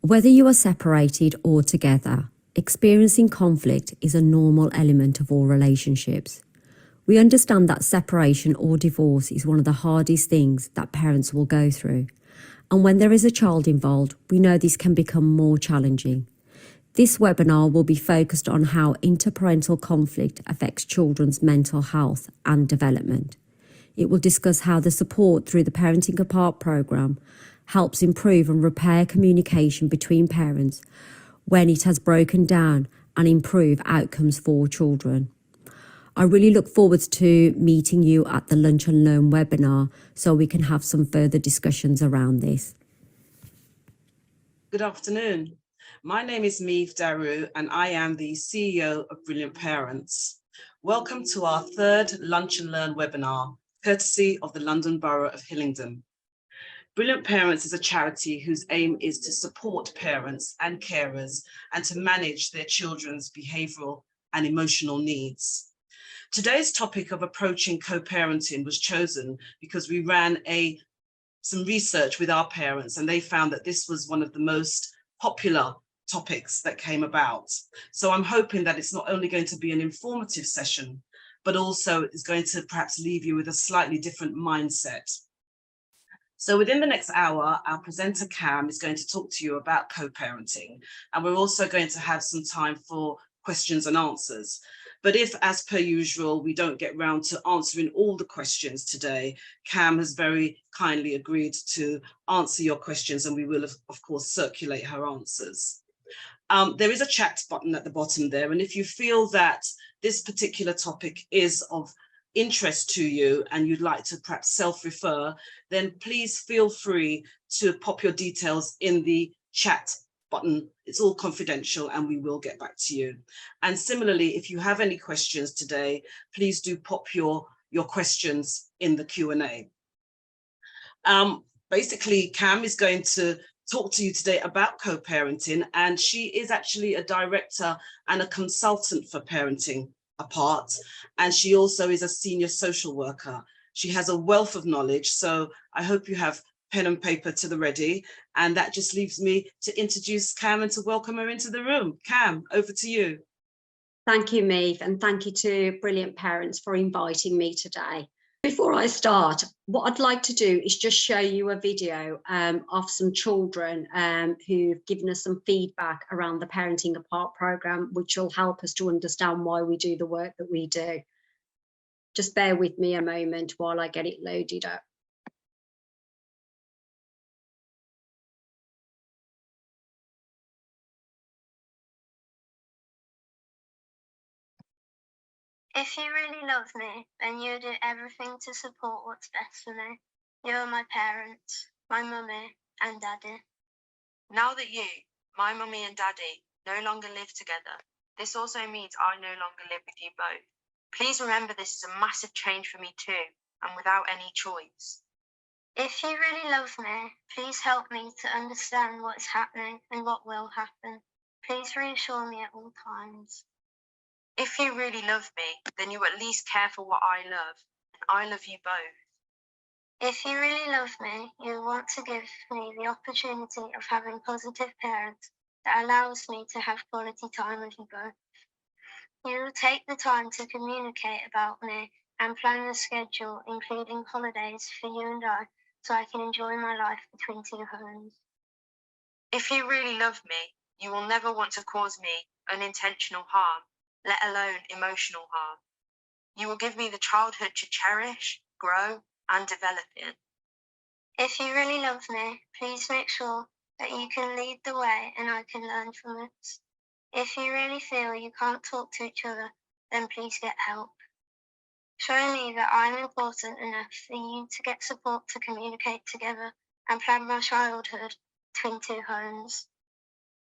Whether you are separated or together, experiencing conflict is a normal element of all relationships. We understand that separation or divorce is one of the hardest things that parents will go through. And when there is a child involved, we know this can become more challenging. This webinar will be focused on how interparental conflict affects children's mental health and development. It will discuss how the support through the Parenting Apart programme helps improve and repair communication between parents when it has broken down and improve outcomes for children. I really look forward to meeting you at the Lunch and Learn webinar so we can have some further discussions around this. Good afternoon. My name is Meave Daru and I am the CEO of Brilliant Parents. Welcome to our third Lunch and Learn webinar, courtesy of the London Borough of Hillingdon. Brilliant Parents is a charity whose aim is to support parents and carers and to manage their children's behavioural and emotional needs. Today's topic of approaching co-parenting was chosen because we ran some research with our parents and they found that this was one of the most popular topics that came about. So I'm hoping that it's not only going to be an informative session, but also is going to perhaps leave you with a slightly different mindset. So within the next hour, our presenter Cam is going to talk to you about co-parenting, and we're also going to have some time for questions and answers. But if, as per usual, we don't get round to answering all the questions today, Cam has very kindly agreed to answer your questions and we will, of course, circulate her answers. There is a chat button at the bottom there, and if you feel that this particular topic is of interest to you and you'd like to perhaps self-refer, then please feel free to pop your details in the chat button. It's all confidential and we will get back to you. And similarly, if you have any questions today, please do pop your questions in the Q&A. Basically, Cam is going to talk to you today about co-parenting, and she is actually a director and a consultant for Parenting Apart, and she also is a senior social worker. She has a wealth of knowledge, so I hope you have pen and paper to the ready, and that just leaves me to introduce Cam and to welcome her into the room. Cam, over to you. Thank you, Meave, and thank you to Brilliant Parents for inviting me today. Before I start, what I'd like to do is just show you a video of some children who've given us some feedback around the Parenting Apart programme, which will help us to understand why we do the work that we do. Just bear with me a moment while I get it loaded up. If you really love me, then you'll do everything to support what's best for me. You are my parents, my mummy and daddy. Now that you, my mummy and daddy, no longer live together, this also means I no longer live with you both. Please remember this is a massive change for me too, and without any choice. If you really love me, please help me to understand what's happening and what will happen. Please reassure me at all times. If you really love me, then you at least care for what I love, and I love you both. If you really love me, you want to give me the opportunity of having positive parents that allows me to have quality time with you both. You will take the time to communicate about me and plan the schedule, including holidays for you and I, so I can enjoy my life between two homes. If you really love me, you will never want to cause me unintentional harm, let alone emotional harm. You will give me the childhood to cherish, grow, and develop in. If you really love me, please make sure that you can lead the way and I can learn from it. If you really feel you can't talk to each other, then please get help. Show me that I'm important enough for you to get support to communicate together and plan my childhood between two homes.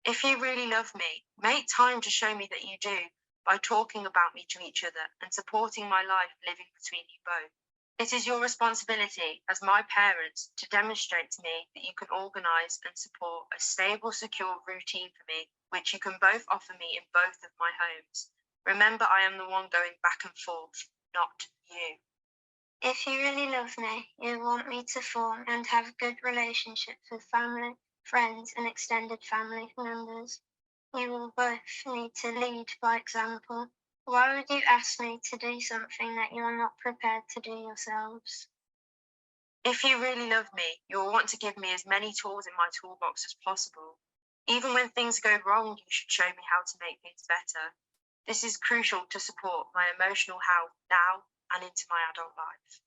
If you really love me, make time to show me that you do by talking about me to each other and supporting my life living between you both. It is your responsibility as my parents to demonstrate to me that you can organise and support a stable, secure routine for me, which you can both offer me in both of my homes. Remember, I am the one going back and forth, not you. If you really love me, you want me to form and have good relationships with family, friends, and extended family members. You will both need to lead by example. Why would you ask me to do something that you are not prepared to do yourselves? If you really love me, you will want to give me as many tools in my toolbox as possible. Even when things go wrong, you should show me how to make things better. This is crucial to support my emotional health now and into my adult life.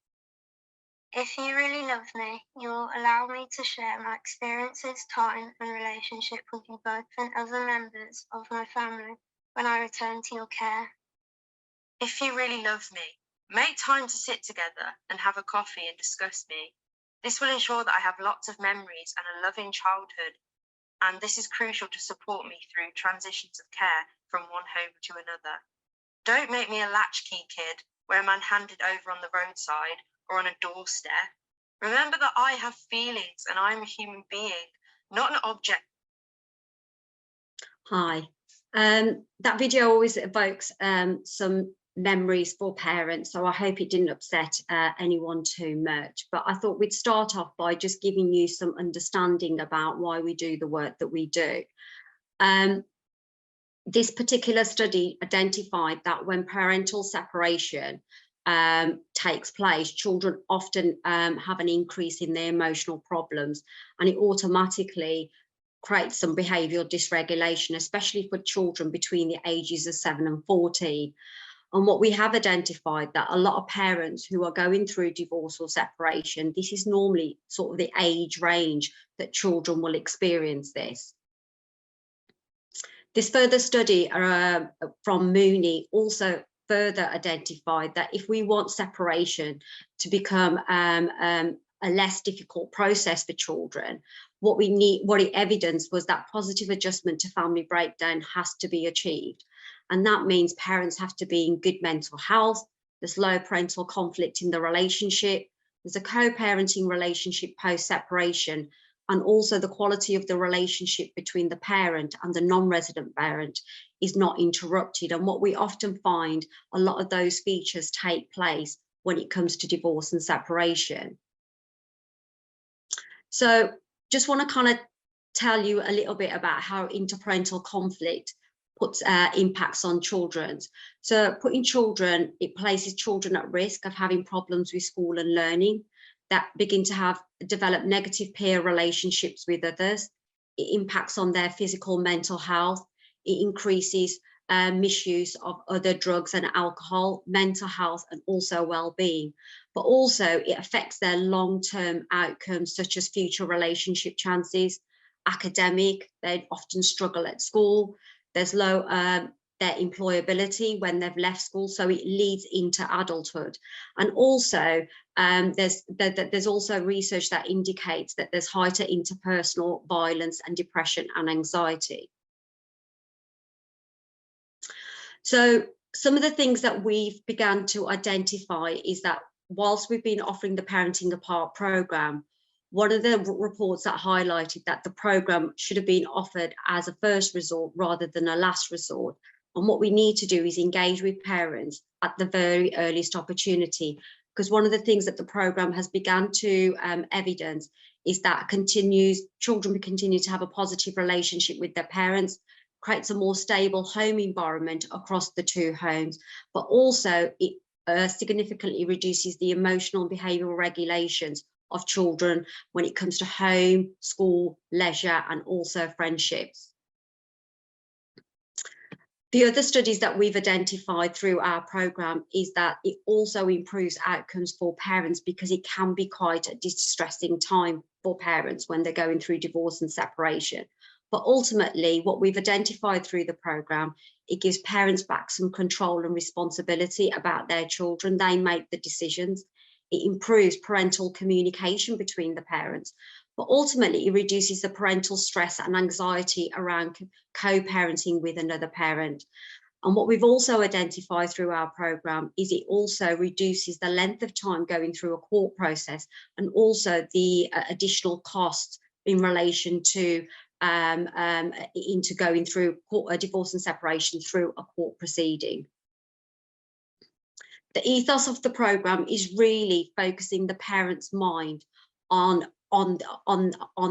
If you really love me, you will allow me to share my experiences, time, and relationship with you both and other members of my family when I return to your care. If you really love me, make time to sit together and have a coffee and discuss me. This will ensure that I have lots of memories and a loving childhood, and this is crucial to support me through transitions of care from one home to another. Don't make me a latchkey kid where a man handed over on the roadside or on a doorstep. Remember that I have feelings and I'm a human being, not an object. Hi. That video always evokes some memories for parents, so I hope it didn't upset anyone too much. But I thought we'd start off by just giving you some understanding about why we do the work that we do. This particular study identified that when parental separation takes place, children often have an increase in their emotional problems, and it automatically creates some behavioural dysregulation, especially for children between the ages of 7 and 14. And what we have identified that a lot of parents who are going through divorce or separation, this is normally sort of the age range that children will experience this. This further study from Mooney also further identified that if we want separation to become a less difficult process for children, what it evidenced was that positive adjustment to family breakdown has to be achieved. And that means parents have to be in good mental health, there's low parental conflict in the relationship, there's a co-parenting relationship post-separation, and also the quality of the relationship between the parent and the non-resident parent is not interrupted. And what we often find, a lot of those features take place when it comes to divorce and separation. So just want to kind of tell you a little bit about how interparental conflict puts impacts on children. So it places children at risk of having problems with school and learning, that begin to develop negative peer relationships with others. It impacts on their physical, mental health. It increases misuse of other drugs and alcohol, mental health, and also well-being. But also it affects their long-term outcomes, such as future relationship chances, academic, they often struggle at school. There's low their employability when they've left school, so it leads into adulthood. And also there's also research that indicates that there's higher interpersonal violence and depression and anxiety. So some of the things that we've begun to identify is that whilst we've been offering the Parenting Apart programme, one of the reports that highlighted that the programme should have been offered as a first resort rather than a last resort. And what we need to do is engage with parents at the very earliest opportunity, because one of the things that the programme has begun to evidence is that children continue to have a positive relationship with their parents, creates a more stable home environment across the two homes, but also it significantly reduces the emotional and behavioural regulations of children when it comes to home, school, leisure, and also friendships. The other studies that we've identified through our programme is that it also improves outcomes for parents, because it can be quite a distressing time for parents when they're going through divorce and separation. But ultimately, what we've identified through the programme, it gives parents back some control and responsibility about their children. They make the decisions. It improves parental communication between the parents, but ultimately it reduces the parental stress and anxiety around co-parenting with another parent. And what we've also identified through our programme is it also reduces the length of time going through a court process, and also the additional costs in relation to into going through a divorce and separation through a court proceeding. The ethos of the programme is really focusing the parent's mind on on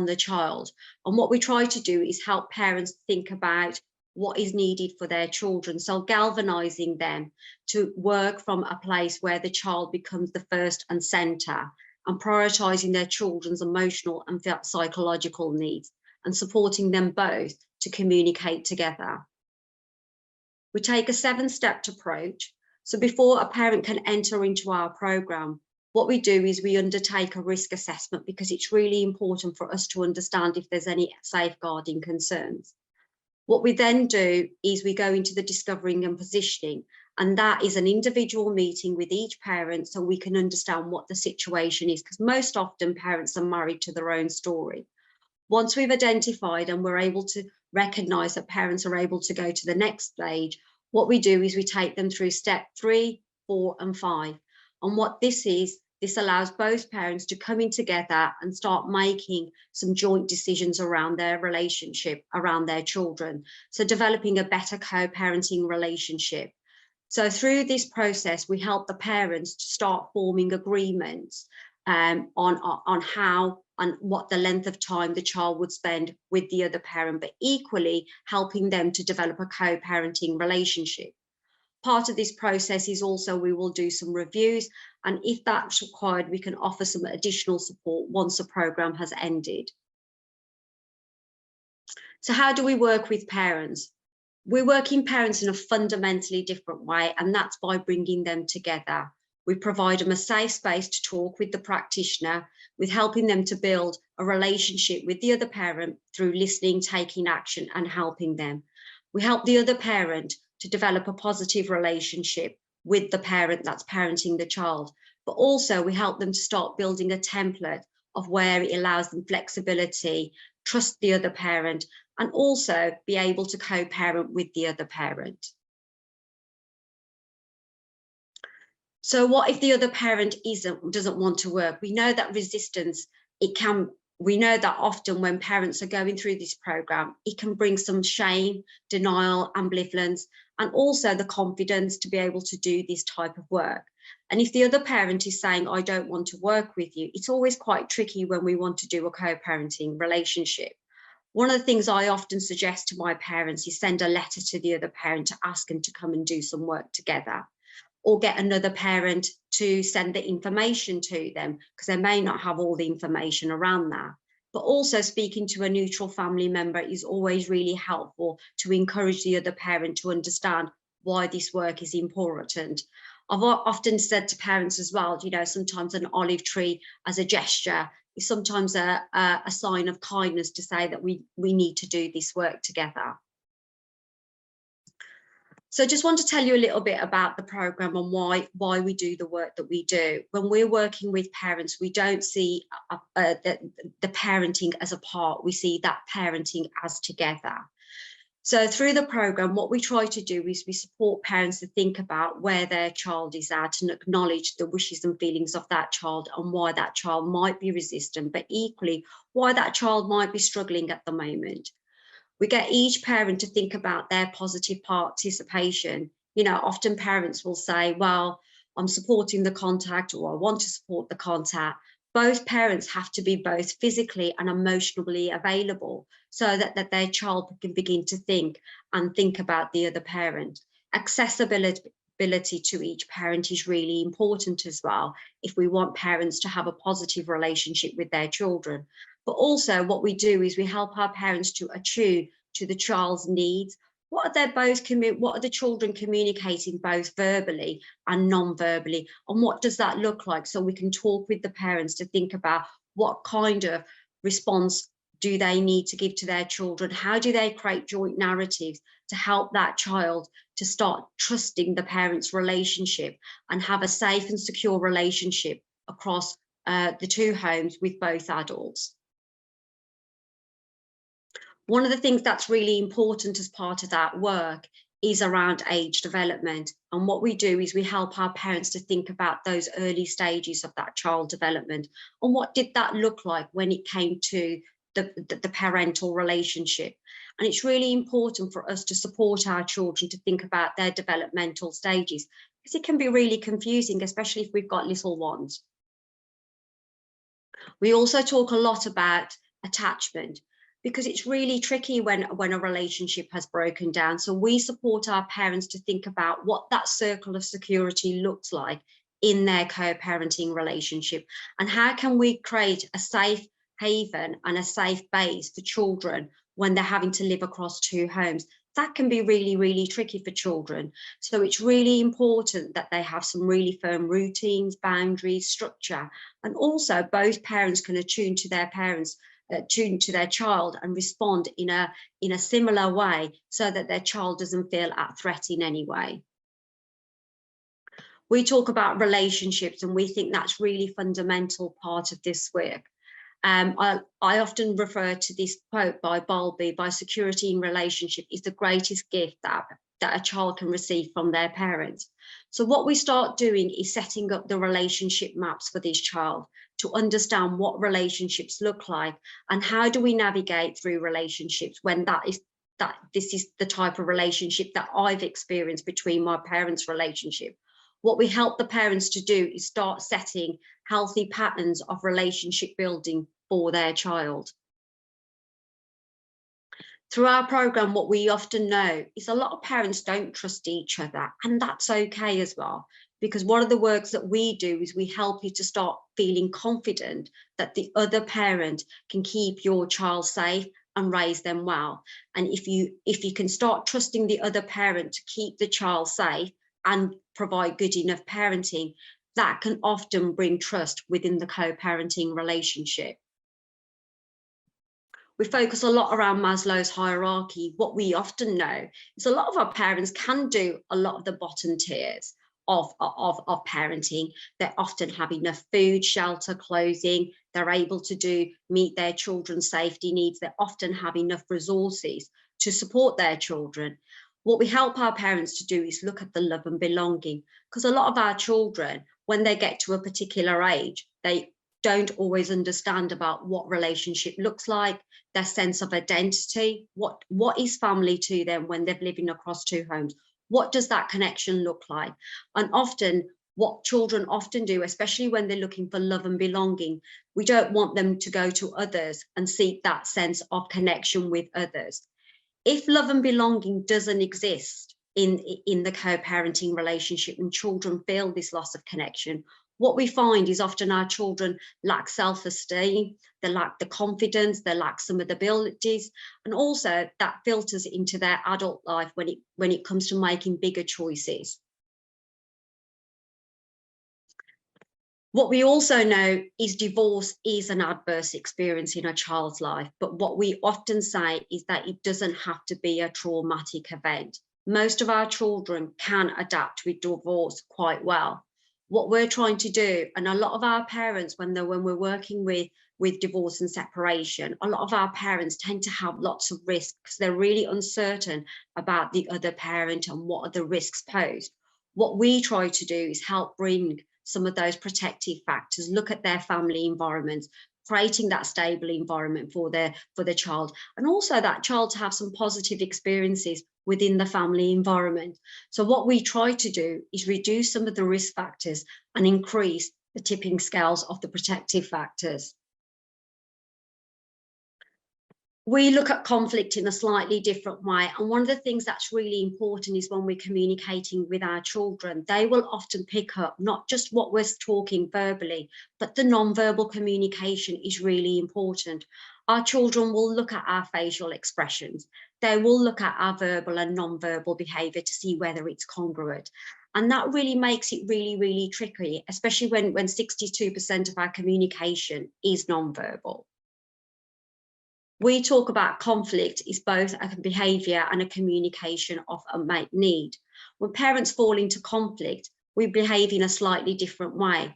the child. And what we try to do is help parents think about what is needed for their children. So galvanizing them to work from a place where the child becomes the first and center, and prioritizing their children's emotional and psychological needs, and supporting them both to communicate together. We take a 7-step approach. So before a parent can enter into our program, what we do is we undertake a risk assessment, because it's really important for us to understand if there's any safeguarding concerns. What we then do is we go into the discovering and positioning, and that is an individual meeting with each parent so we can understand what the situation is, because most often parents are married to their own story. Once we've identified and we're able to recognise that parents are able to go to the next stage, what we do is we take them through step 3, 4 and 5. And what this is, this allows both parents to come in together and start making some joint decisions around their relationship, around their children. So developing a better co-parenting relationship. So through this process, we help the parents to start forming agreements on how and what the length of time the child would spend with the other parent, but equally helping them to develop a co-parenting relationship. Part of this process is also we will do some reviews, and if that's required, we can offer some additional support once the programme has ended. So how do we work with parents? We're working parents in a fundamentally different way, and that's by bringing them together. We provide them a safe space to talk with the practitioner, with helping them to build a relationship with the other parent through listening, taking action and helping them. We help the other parent to develop a positive relationship with the parent that's parenting the child, but also we help them to start building a template of where it allows them flexibility, trust the other parent, and also be able to co-parent with the other parent. So what if the other parent doesn't want to work? We know that resistance, we know that often when parents are going through this program, it can bring some shame, denial, ambivalence, and also the confidence to be able to do this type of work. And if the other parent is saying, I don't want to work with you, it's always quite tricky when we want to do a co-parenting relationship. One of the things I often suggest to my parents is send a letter to the other parent to ask them to come and do some work together, or get another parent to send the information to them, because they may not have all the information around that. But also speaking to a neutral family member is always really helpful to encourage the other parent to understand why this work is important. I've often said to parents as well, you know, sometimes an olive tree as a gesture is sometimes a sign of kindness to say that we need to do this work together. So I just want to tell you a little bit about the programme and why we do the work that we do. When we're working with parents, we don't see the parenting as a part, we see that parenting as together. So through the programme, what we try to do is we support parents to think about where their child is at and acknowledge the wishes and feelings of that child and why that child might be resistant, but equally why that child might be struggling at the moment. We get each parent to think about their positive participation. You know, often parents will say, well, I'm supporting the contact, or I want to support the contact. Both parents have to be both physically and emotionally available so that their child can begin to think about the other parent. Accessibility to each parent is really important as well if we want parents to have a positive relationship with their children. But also what we do is we help our parents to attune to the child's needs. What are the children communicating both verbally and non-verbally, and what does that look like? So we can talk with the parents to think about what kind of response do they need to give to their children? How do they create joint narratives to help that child to start trusting the parents' relationship and have a safe and secure relationship across the two homes with both adults? One of the things that's really important as part of that work is around age development. And what we do is we help our parents to think about those early stages of that child development and what did that look like when it came to the parental relationship. And it's really important for us to support our children to think about their developmental stages, because it can be really confusing, especially if we've got little ones. We also talk a lot about attachment, because it's really tricky when a relationship has broken down. So we support our parents to think about what that circle of security looks like in their co-parenting relationship, and how can we create a safe haven and a safe base for children when they're having to live across two homes. That can be really, really tricky for children. So it's really important that they have some really firm routines, boundaries, structure, and also both parents can attune to their child and respond in a similar way, so that their child doesn't feel at threat in any way. We talk about relationships, and we think that's really fundamental part of this work. I often refer to this quote by Bowlby: by security in relationship is the greatest gift that a child can receive from their parents. So what we start doing is setting up the relationship maps for this child to understand what relationships look like, and how do we navigate through relationships when this is the type of relationship that I've experienced between my parents' relationship. What we help the parents to do is start setting healthy patterns of relationship building for their child. Through our program, what we often know is a lot of parents don't trust each other, and that's okay as well, because one of the works that we do is we help you to start feeling confident that the other parent can keep your child safe and raise them well. And if you can start trusting the other parent to keep the child safe and provide good enough parenting, that can often bring trust within the co-parenting relationship. We focus a lot around Maslow's hierarchy. What we often know is a lot of our parents can do a lot of the bottom tiers of parenting. They often have enough food, shelter, clothing. They're able to meet their children's safety needs. They often have enough resources to support their children. What we help our parents to do is look at the love and belonging, because a lot of our children, when they get to a particular age, they don't always understand about what relationship looks like, their sense of identity, what is family to them when they're living across two homes. What does that connection look like? And often what children often do, especially when they're looking for love and belonging, we don't want them to go to others and seek that sense of connection with others. If love and belonging doesn't exist in the co-parenting relationship and children feel this loss of connection, what we find is often our children lack self-esteem, they lack the confidence, they lack some of the abilities, and also that filters into their adult life when it comes to making bigger choices. What we also know is divorce is an adverse experience in a child's life, but what we often say is that it doesn't have to be a traumatic event. Most of our children can adapt with divorce quite well. What we're trying to do, and a lot of our parents, when we're working with divorce and separation, a lot of our parents tend to have lots of risks because they're really uncertain about the other parent and what are the risks posed. What we try to do is help bring some of those protective factors, look at their family environments, creating that stable environment for the child, and also that child to have some positive experiences within the family environment. So what we try to do is reduce some of the risk factors and increase the tipping scales of the protective factors. We look at conflict in a slightly different way. And one of the things that's really important is when we're communicating with our children, they will often pick up not just what we're talking verbally, but the non-verbal communication is really important. Our children will look at our facial expressions. They will look at our verbal and non-verbal behavior to see whether it's congruent. And that really makes it really, really tricky, especially when 62% of our communication is non-verbal. We talk about conflict is both a behaviour and a communication of unmet need. When parents fall into conflict, we behave in a slightly different way.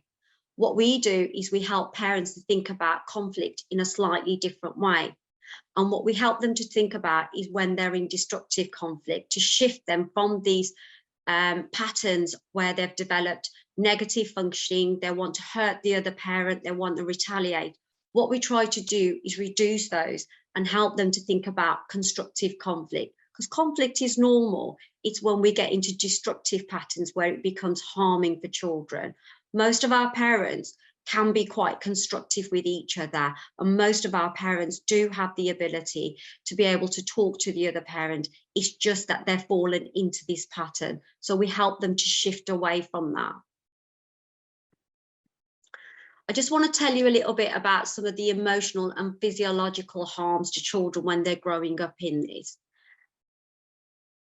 What we do is we help parents to think about conflict in a slightly different way. And what we help them to think about is when they're in destructive conflict, to shift them from these patterns where they've developed negative functioning, they want to hurt the other parent, they want to retaliate. What we try to do is reduce those and help them to think about constructive conflict, because conflict is normal. It's when we get into destructive patterns where it becomes harming for children. Most of our parents can be quite constructive with each other. And most of our parents do have the ability to be able to talk to the other parent. It's just that they've fallen into this pattern. So we help them to shift away from that. I just want to tell you a little bit about some of the emotional and physiological harms to children when they're growing up in this.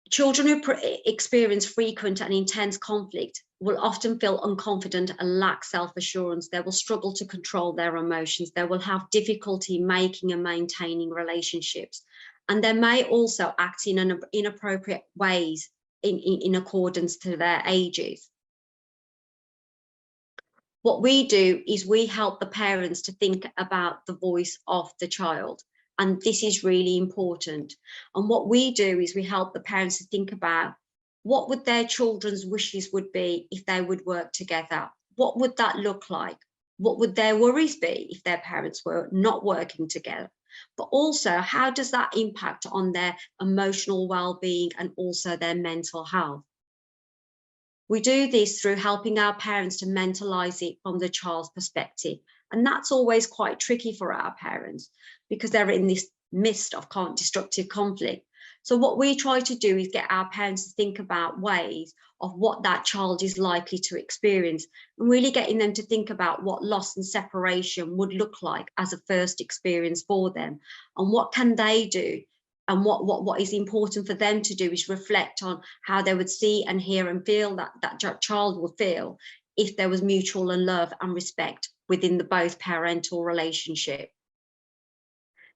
Children who experience frequent and intense conflict will often feel unconfident and lack self-assurance. They will struggle to control their emotions. They will have difficulty making and maintaining relationships. And they may also act in inappropriate ways in accordance to their ages. What we do is we help the parents to think about the voice of the child. And this is really important. And what we do is we help the parents to think about what would their children's wishes would be if they would work together? What would that look like? What would their worries be if their parents were not working together? But also, how does that impact on their emotional well-being and also their mental health? We do this through helping our parents to mentalize it from the child's perspective. And that's always quite tricky for our parents because they're in this midst of destructive conflict. So what we try to do is get our parents to think about ways of what that child is likely to experience and really getting them to think about what loss and separation would look like as a first experience for them and what can they do. And what is important for them to do is reflect on how they would see and hear and feel that child would feel if there was mutual love and respect within the both parental relationship.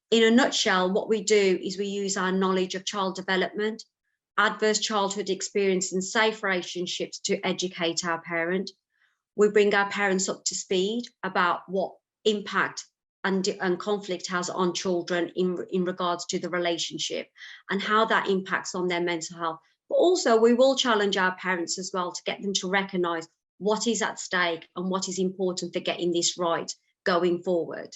In a nutshell, what we do is we use our knowledge of child development, adverse childhood experience and safe relationships to educate our parent. We bring our parents up to speed about what impact and conflict has on children in regards to the relationship and how that impacts on their mental health. But also we will challenge our parents as well to get them to recognise what is at stake and what is important for getting this right going forward.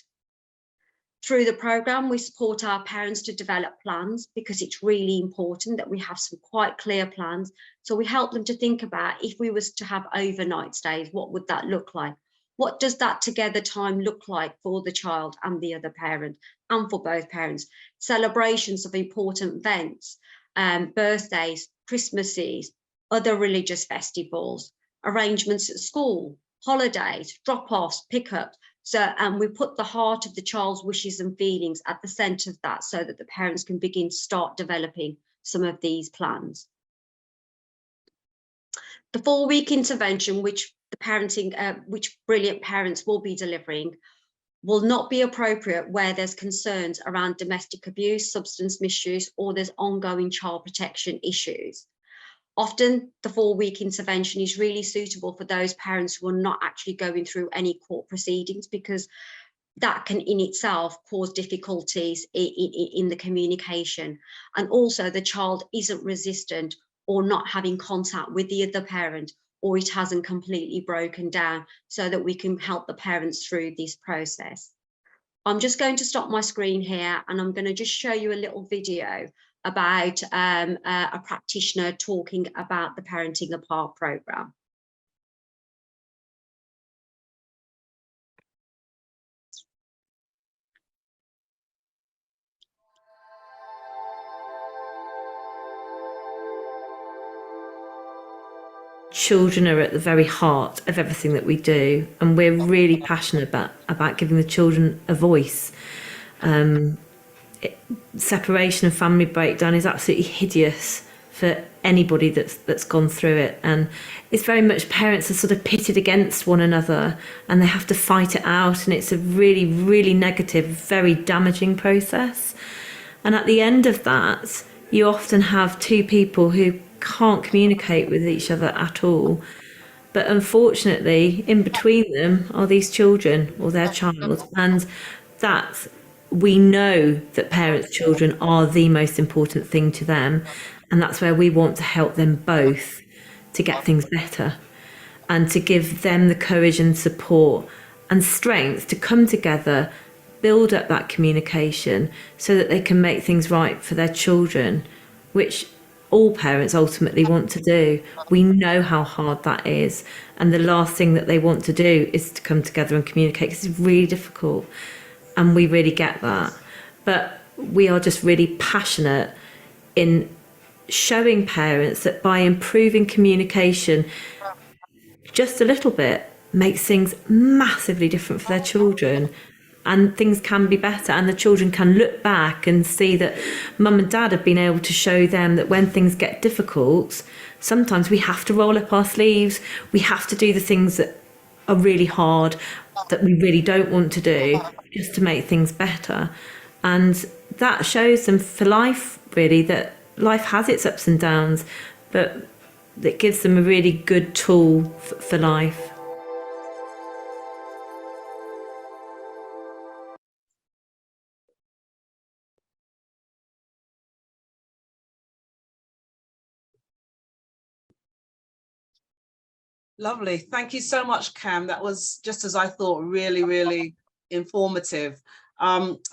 Through the programme, we support our parents to develop plans because it's really important that we have some quite clear plans. So we help them to think about if we was to have overnight stays, what would that look like? What does that together time look like for the child and the other parent and for both parents? Celebrations of important events, birthdays, Christmases, other religious festivals, arrangements at school, holidays, drop-offs, pickups. So, and we put the heart of the child's wishes and feelings at the centre of that so that the parents can begin to start developing some of these plans. The 4-week intervention, which Brilliant Parents will be delivering, will not be appropriate where there's concerns around domestic abuse, substance misuse, or there's ongoing child protection issues. Often the 4-week intervention is really suitable for those parents who are not actually going through any court proceedings because that can in itself cause difficulties in the communication. And also the child isn't resistant or not having contact with the other parent, or it hasn't completely broken down, so that we can help the parents through this process. I'm just going to stop my screen here and I'm going to just show you a little video about a practitioner talking about the Parenting Apart programme. Children are at the very heart of everything that we do, and we're really passionate about giving the children a voice. Separation and family breakdown is absolutely hideous for anybody that's gone through it, and it's very much parents are sort of pitted against one another and they have to fight it out, and it's a really, really negative, very damaging process. And at the end of that, you often have two people who can't communicate with each other at all, but unfortunately in between them are these children or their child, and that we know that parents' children are the most important thing to them, and that's where we want to help them both to get things better and to give them the courage and support and strength to come together, build up that communication so that they can make things right for their children, which all parents ultimately want to do. We know how hard that is, and the last thing that they want to do is to come together and communicate, because it's really difficult, and we really get that. But we are just really passionate in showing parents that by improving communication just a little bit makes things massively different for their children, and things can be better, and the children can look back and see that mum and dad have been able to show them that when things get difficult, sometimes we have to roll up our sleeves, we have to do the things that are really hard, that we really don't want to do, just to make things better. And that shows them for life, really, that life has its ups and downs, but it gives them a really good tool for life. Lovely. Thank you so much, Cam. That was, just as I thought, really, really informative.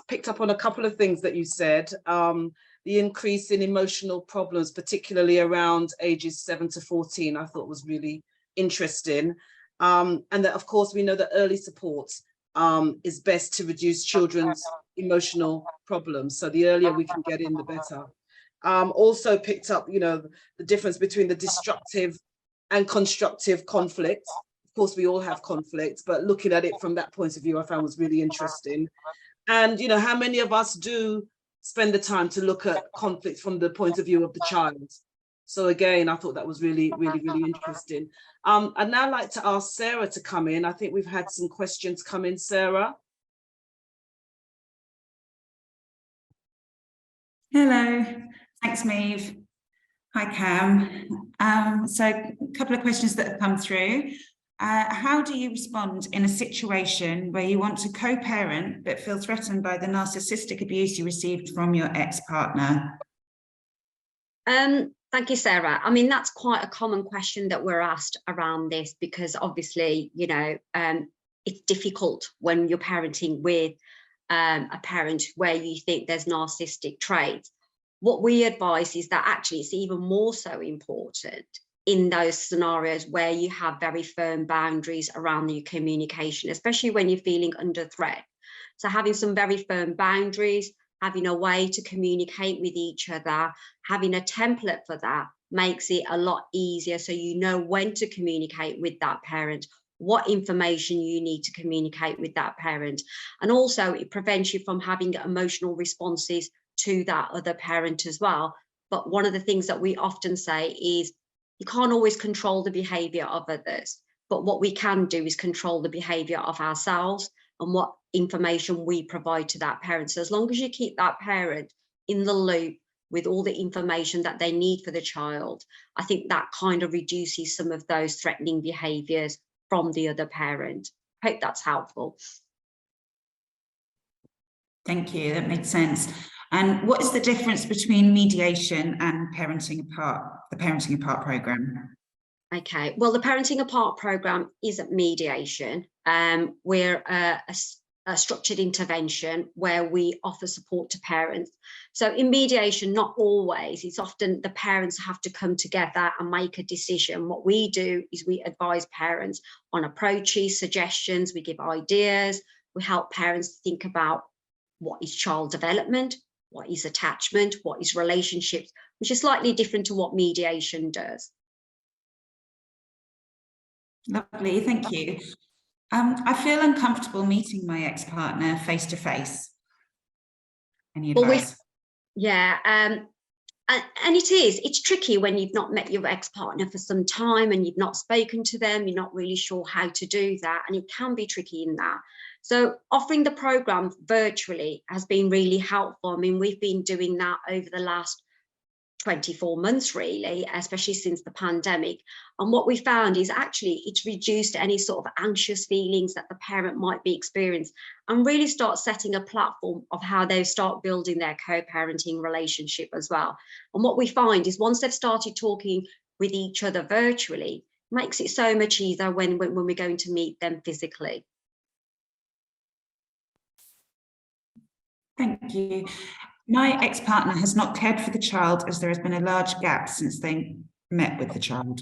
Picked up on a couple of things that you said. The increase in emotional problems, particularly around ages 7 to 14, I thought was really interesting. And that, of course, we know that early support is best to reduce children's emotional problems. So the earlier we can get in, the better. Also picked up, the difference between the destructive and constructive conflict. Of course, we all have conflict, but looking at it from that point of view, I found was really interesting. And, how many of us do spend the time to look at conflict from the point of view of the child? So again, I thought that was really, really, really interesting. I'd now like to ask Sarah to come in. I think we've had some questions come in, Sarah. Hello, thanks, Maeve. Hi, Cam. So a couple of questions that have come through. How do you respond in a situation where you want to co-parent but feel threatened by the narcissistic abuse you received from your ex-partner? Thank you, Sarah. I mean, that's quite a common question that we're asked around this, because obviously, it's difficult when you're parenting with a parent where you think there's narcissistic traits. What we advise is that actually it's even more so important in those scenarios where you have very firm boundaries around your communication, especially when you're feeling under threat. So having some very firm boundaries, having a way to communicate with each other, having a template for that makes it a lot easier, so you know when to communicate with that parent, what information you need to communicate with that parent. And also it prevents you from having emotional responses to that other parent as well. But one of the things that we often say is you can't always control the behavior of others, but what we can do is control the behavior of ourselves and what information we provide to that parent. So as long as you keep that parent in the loop with all the information that they need for the child, I think that kind of reduces some of those threatening behaviors from the other parent. I hope that's helpful. Thank you, that makes sense. And what is the difference between mediation and Parenting Apart, the Parenting Apart programme? Okay, well, the Parenting Apart programme isn't mediation. We're a structured intervention where we offer support to parents. So in mediation, not always, it's often the parents have to come together and make a decision. What we do is we advise parents on approaches, suggestions, we give ideas, we help parents think about what is child development, what is attachment, what is relationships, which is slightly different to what mediation does. Lovely, thank you. I feel uncomfortable meeting my ex-partner face-to-face. Any advice? And it's tricky when you've not met your ex-partner for some time and you've not spoken to them, you're not really sure how to do that, and it can be tricky in that. So offering the programme virtually has been really helpful. I mean, we've been doing that over the last 24 months, really, especially since the pandemic. And what we found is actually it's reduced any sort of anxious feelings that the parent might be experiencing, and really start setting a platform of how they start building their co-parenting relationship as well. And what we find is once they've started talking with each other virtually, it makes it so much easier when we're going to meet them physically. Thank you. My ex-partner has not cared for the child as there has been a large gap since they met with the child.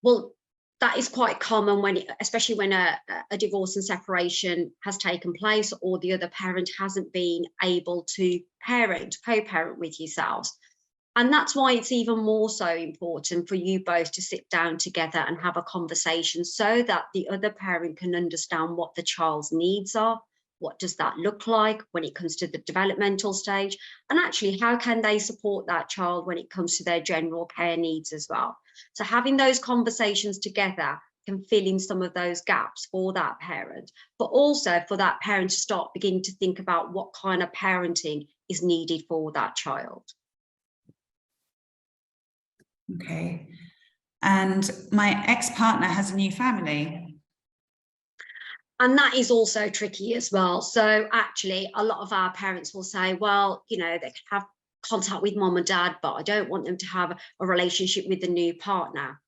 Well, that is quite common when, especially when a divorce and separation has taken place, or the other parent hasn't been able to co-parent with yourselves. And that's why it's even more so important for you both to sit down together and have a conversation so that the other parent can understand what the child's needs are. What does that look like when it comes to the developmental stage? And actually, how can they support that child when it comes to their general care needs as well? So having those conversations together can fill in some of those gaps for that parent, but also for that parent to start beginning to think about what kind of parenting is needed for that child. Okay. And my ex-partner has a new family. And that is also tricky as well. So actually, a lot of our parents will say, well, you know, they can have contact with mom and dad, but I don't want them to have a relationship with the new partner.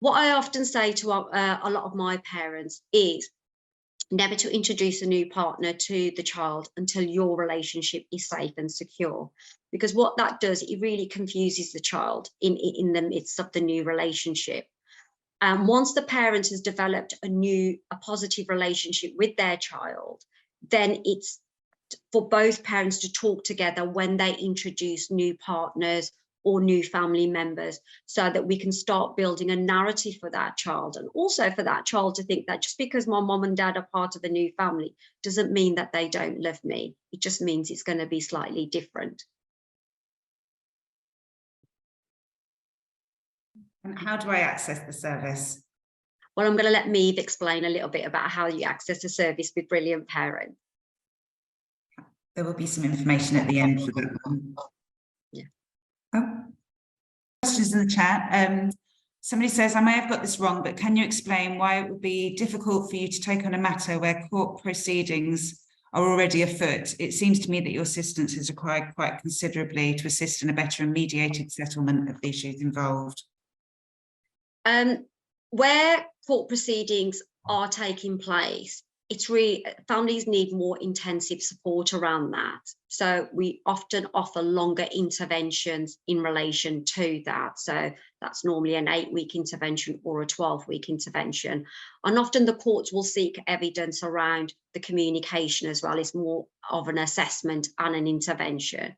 What I often say to a lot of my parents is never to introduce a new partner to the child until your relationship is safe and secure. Because what that does, it really confuses the child in the midst of the new relationship. And once the parent has developed a positive relationship with their child, then it's for both parents to talk together when they introduce new partners or new family members, so that we can start building a narrative for that child, and also for that child to think that just because my mom and dad are part of a new family doesn't mean that they don't love me. It just means it's going to be slightly different. And how do I access the service? Well, I'm going to let Meave explain a little bit about how you access the service with Brilliant Parents. There will be some information at the end for that one. Yeah. Oh. Questions in the chat. Somebody says, I may have got this wrong, but can you explain why it would be difficult for you to take on a matter where court proceedings are already afoot? It seems to me that your assistance is required quite considerably to assist in a better and mediated settlement of the issues involved. Where court proceedings are taking place, it's really, families need more intensive support around that. So we often offer longer interventions in relation to that. So that's normally an 8-week intervention or a 12-week intervention. And often the courts will seek evidence around the communication as well. It's more of an assessment and an intervention.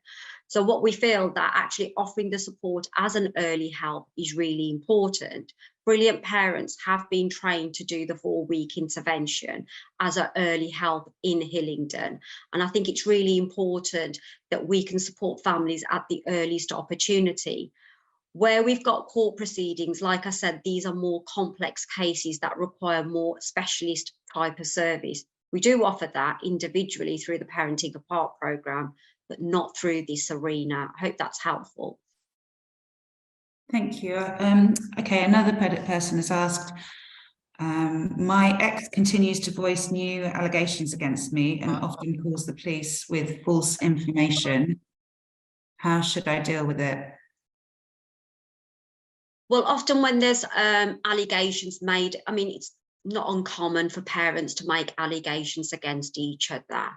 So what we feel that actually offering the support as an early help is really important. Brilliant Parents have been trained to do the 4-week intervention as an early help in Hillingdon. And I think it's really important that we can support families at the earliest opportunity. Where we've got court proceedings, like I said, these are more complex cases that require more specialist type of service. We do offer that individually through the Parenting Apart programme, but not through this arena. I hope that's helpful. Thank you. Okay, another person has asked, my ex continues to voice new allegations against me and often calls the police with false information. How should I deal with it? Well, often when there's allegations made, I mean, it's not uncommon for parents to make allegations against each other.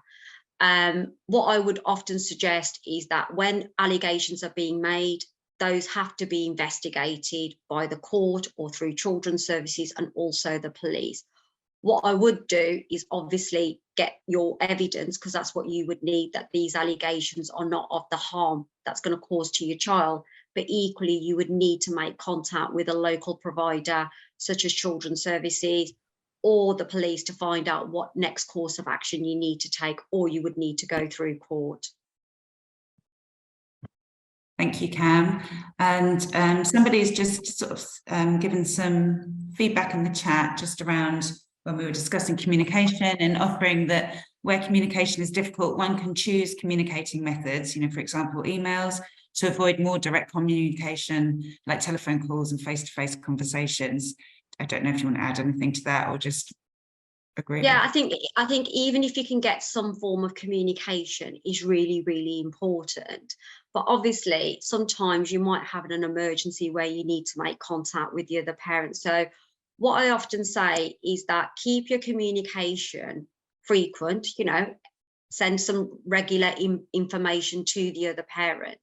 What I would often suggest is that when allegations are being made, those have to be investigated by the court or through children's services and also the police. What I would do is obviously get your evidence, because that's what you would need, that these allegations are not of the harm that's going to cause to your child. But equally, you would need to make contact with a local provider, such as children's services or the police, to find out what next course of action you need to take, or you would need to go through court. Thank you, Cam. And somebody's just sort of given some feedback in the chat just around when we were discussing communication and offering that where communication is difficult, one can choose communicating methods, you know, for example, emails, to avoid more direct communication like telephone calls and face-to-face conversations. I don't know if you want to add anything to that or just agree. Yeah, I think even if you can get some form of communication is really, really important. But obviously, sometimes you might have an emergency where you need to make contact with the other parent. So what I often say is that keep your communication frequent, you know, send some regular information to the other parent.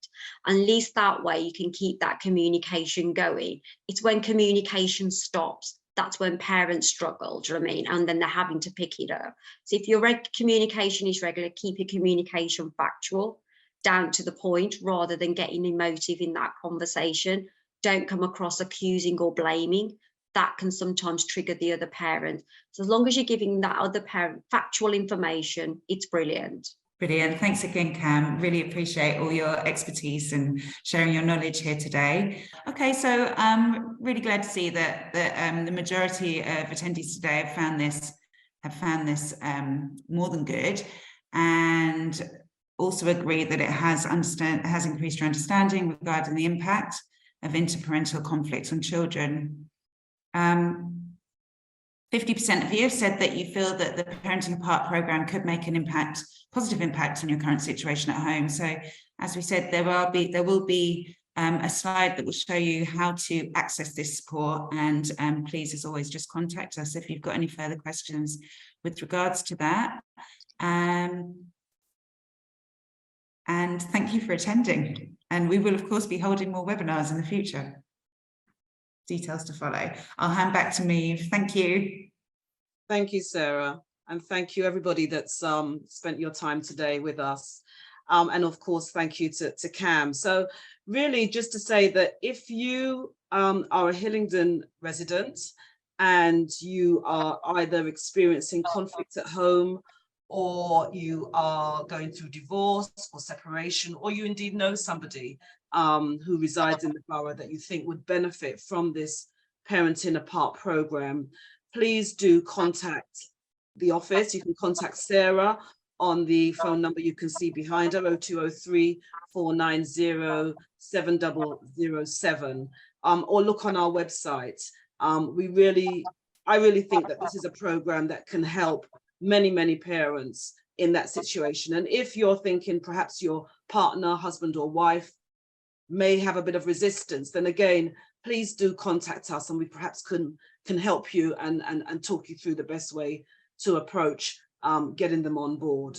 And at least that way you can keep that communication going. It's when communication stops, that's when parents struggle, do you know what I mean? And then they're having to pick it up. So if your communication is regular, keep your communication factual, down to the point, rather than getting emotive in that conversation. Don't come across accusing or blaming. That can sometimes trigger the other parent. So as long as you're giving that other parent factual information, it's brilliant. Brilliant. Thanks again, Cam. Really appreciate all your expertise and sharing your knowledge here today. Okay, so I'm really glad to see that the majority of attendees today have found this more than good, and also agree that it has increased your understanding regarding the impact of interparental conflict on children. 50% of you have said that you feel that the Parenting Apart programme could make an positive impact on your current situation at home. So, as we said, there will be a slide that will show you how to access this support. And please, as always, just contact us if you've got any further questions with regards to that. And thank you for attending. And we will, of course, be holding more webinars in the future. Details to follow. I'll hand back to Maeve. Thank you. Thank you, Sarah. And thank you, everybody that's spent your time today with us. And of course, thank you to Cam. So really, just to say that if you are a Hillingdon resident and you are either experiencing conflict at home, or you are going through divorce or separation, or you indeed know somebody who resides in the borough that you think would benefit from this Parenting Apart programme, please do contact the office. You can contact Sarah on the phone number you can see behind her, 0203 490 7007, or look on our website. I really think that this is a programme that can help many parents in that situation. And if you're thinking perhaps your partner, husband or wife may have a bit of resistance, then again, please do contact us and we perhaps can help you and talk you through the best way to approach getting them on board.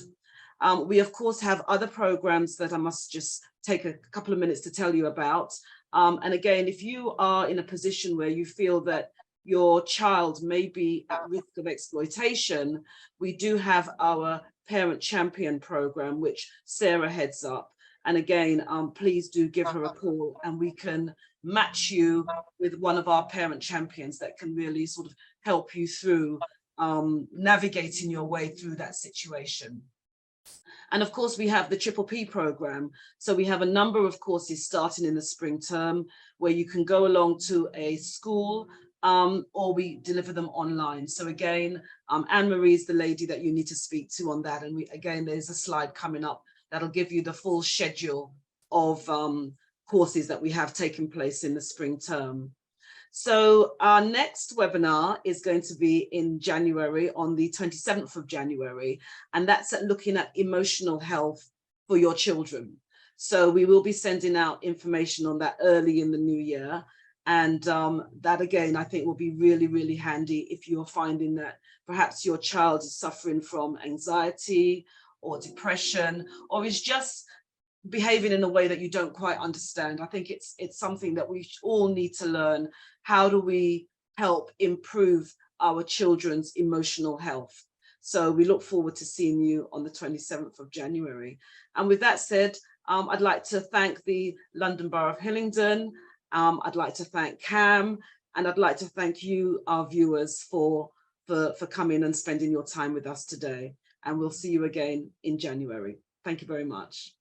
We of course have other programs that I must just take a couple of minutes to tell you about. And again, if you are in a position where you feel that your child may be at risk of exploitation, we do have our Parent Champion program, which Sarah heads up. And again, please do give her a call and we can match you with one of our parent champions that can really sort of help you through navigating your way through that situation. And of course, we have the Triple P program. So we have a number of courses starting in the spring term where you can go along to a school or we deliver them online. So again, Anne-Marie is the lady that you need to speak to on that. And again, there's a slide coming up that'll give you the full schedule of courses that we have taking place in the spring term. So our next webinar is going to be in January, on the 27th of January, and that's at looking at emotional health for your children. So we will be sending out information on that early in the new year. And that again, I think will be really handy if you're finding that perhaps your child is suffering from anxiety or depression, or is just behaving in a way that you don't quite understand. I think it's something that we all need to learn. How do we help improve our children's emotional health? So we look forward to seeing you on the 27th of January. And with that said, I'd like to thank the London Borough of Hillingdon. I'd like to thank Cam, and I'd like to thank you, our viewers, for coming and spending your time with us today. And we'll see you again in January. Thank you very much.